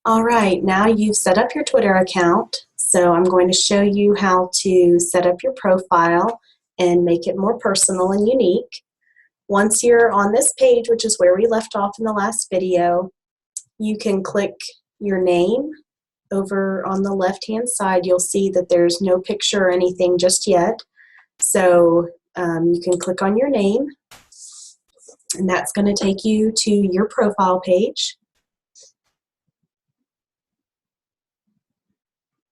All right, now you've set up your Twitter account, so I'm going to show you how to set up your profile and make it more personal and unique. Once you're on this page, which is where we left off in the last video, you can click your name. Over on the left-hand side, you'll see that there's no picture or anything just yet. So you can click on your name, and that's going to take you to your profile page.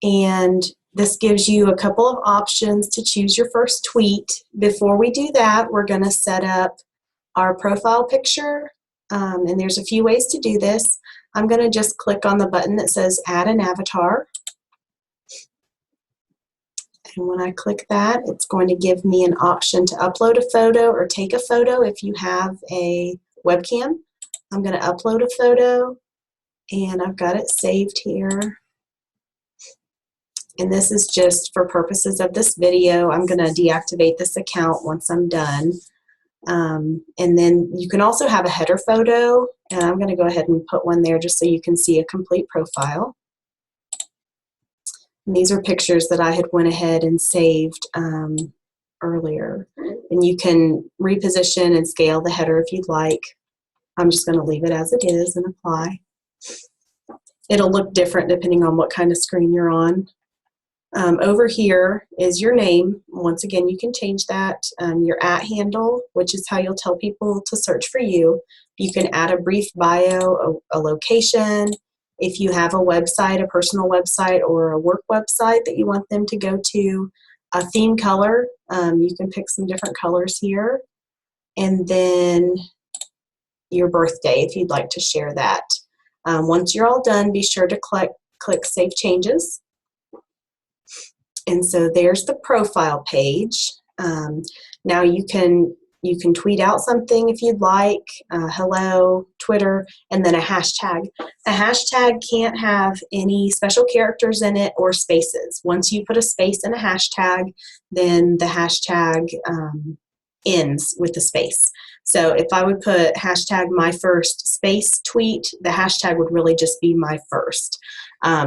And this gives you a couple of options to choose your first tweet. Before we do that, we're going to set up our profile picture, and there's a few ways to do this. I'm going to just click on the button that says Add an Avatar. And when I click that, it's going to give me an option to upload a photo or take a photo if you have a webcam. I'm going to upload a photo, and I've got it saved here. And this is just for purposes of this video. I'm going to deactivate this account once I'm done. And then you can also have a header photo, and I'm going to go ahead and put one there just so you can see a complete profile. And these are pictures that I had went ahead and saved earlier. And you can reposition and scale the header if you'd like. I'm just going to leave it as it is and apply. It'll look different depending on what kind of screen you're on. Over here is your name. Once again, you can change that. Your @ handle, which is how you'll tell people to search for you. You can add a brief bio, a location. If you have a website, a personal website, or a work website that you want them to go to, a theme color. You can pick some different colors here. And then your birthday, if you'd like to share that. Once you're all done, be sure to click Save Changes. And so there's the profile page. Now you can tweet out something if you'd like, hello, Twitter, and then a hashtag. A hashtag can't have any special characters in it or spaces. Once you put a space in a hashtag, then the hashtag ends with the space. So if I would put hashtag my first space tweet, the hashtag would really just be my first.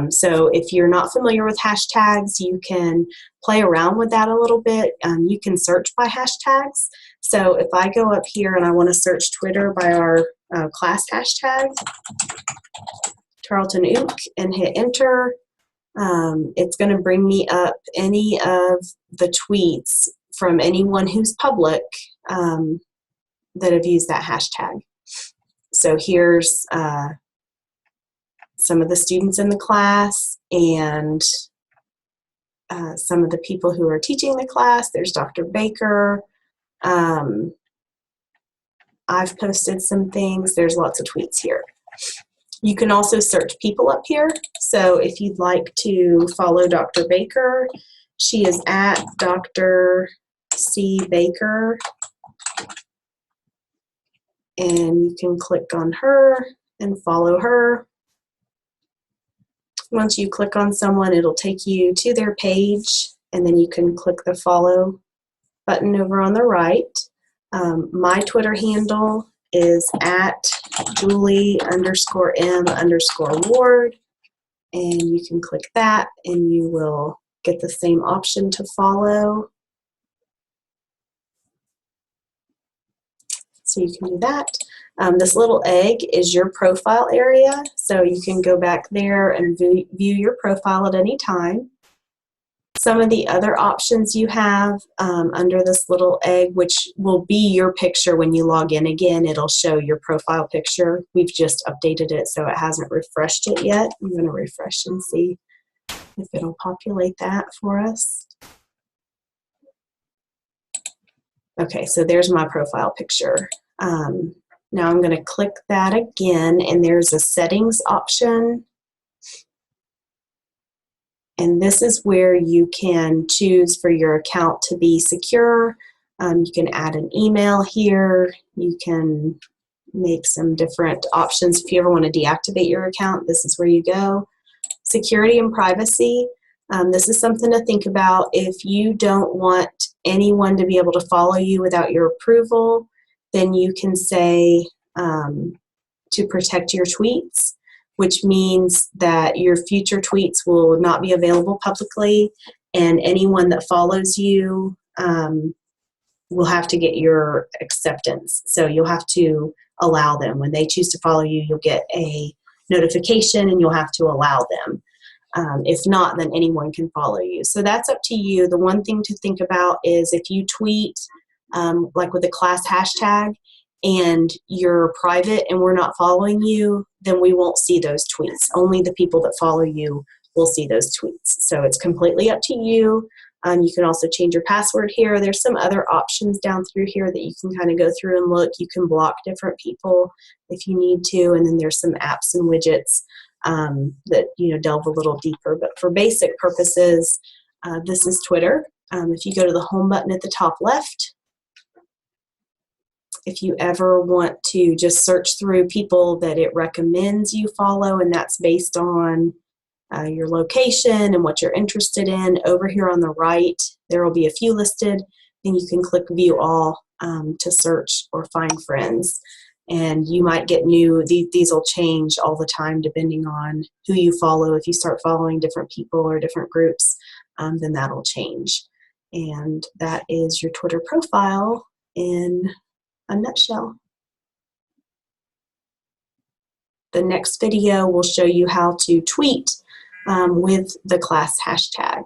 So if you're not familiar with hashtags, you can play around with that a little bit. You can search by hashtags. So if I go up here and I want to search Twitter by our class hashtag, Tarleton Ook, and hit enter, it's going to bring me up any of the tweets from anyone who's public that have used that hashtag. So here's some of the students in the class and some of the people who are teaching the class. There's Dr. Baker. I've posted some things. There's lots of tweets here. You can also search people up here. So if you'd like to follow Dr. Baker, she is at Dr. C. Baker. And you can click on her and follow her. Once you click on someone, it'll take you to their page, and then you can click the follow button over on the right. My Twitter handle is at Julie_M_Ward, and you can click that, and you will get the same option to follow. So you can do that. This little egg is your profile area, so you can go back there and view your profile at any time. Some of the other options you have under this little egg, which will be your picture when you log in again, it'll show your profile picture. We've just updated it, so it hasn't refreshed it yet. I'm going to refresh and see if it'll populate that for us. Okay, so there's my profile picture. Now I'm going to click that again, and there's a settings option. And this is where you can choose for your account to be secure. You can add an email here. You can make some different options. If you ever want to deactivate your account, this is where you go. Security and privacy. This is something to think about. If you don't want anyone to be able to follow you without your approval, then you can say to protect your tweets. which means that your future tweets will not be available publicly, and anyone that follows you will have to get your acceptance. So you'll have to allow them. When they choose to follow you, you'll get a notification and you'll have to allow them. If not, then anyone can follow you. So that's up to you. The one thing to think about is if you tweet, like with the class hashtag, and you're private and we're not following you, then we won't see those tweets. Only the people that follow you will see those tweets. So it's completely up to you. You can also change your password here. There's some other options down through here that you can kind of go through and look. You can block different people if you need to, and then there's some apps and widgets that delve a little deeper. But for basic purposes, this is Twitter. If you go to the home button at the top left, if you ever want to just search through people that it recommends you follow, and that's based on your location and what you're interested in, over here on the right, there will be a few listed, and you can click View All to search or find friends. And you might get new, these will change all the time depending on who you follow. If you start following different people or different groups, then that'll change. And that is your Twitter profile in a nutshell. The next video will show you how to tweet with the class hashtag.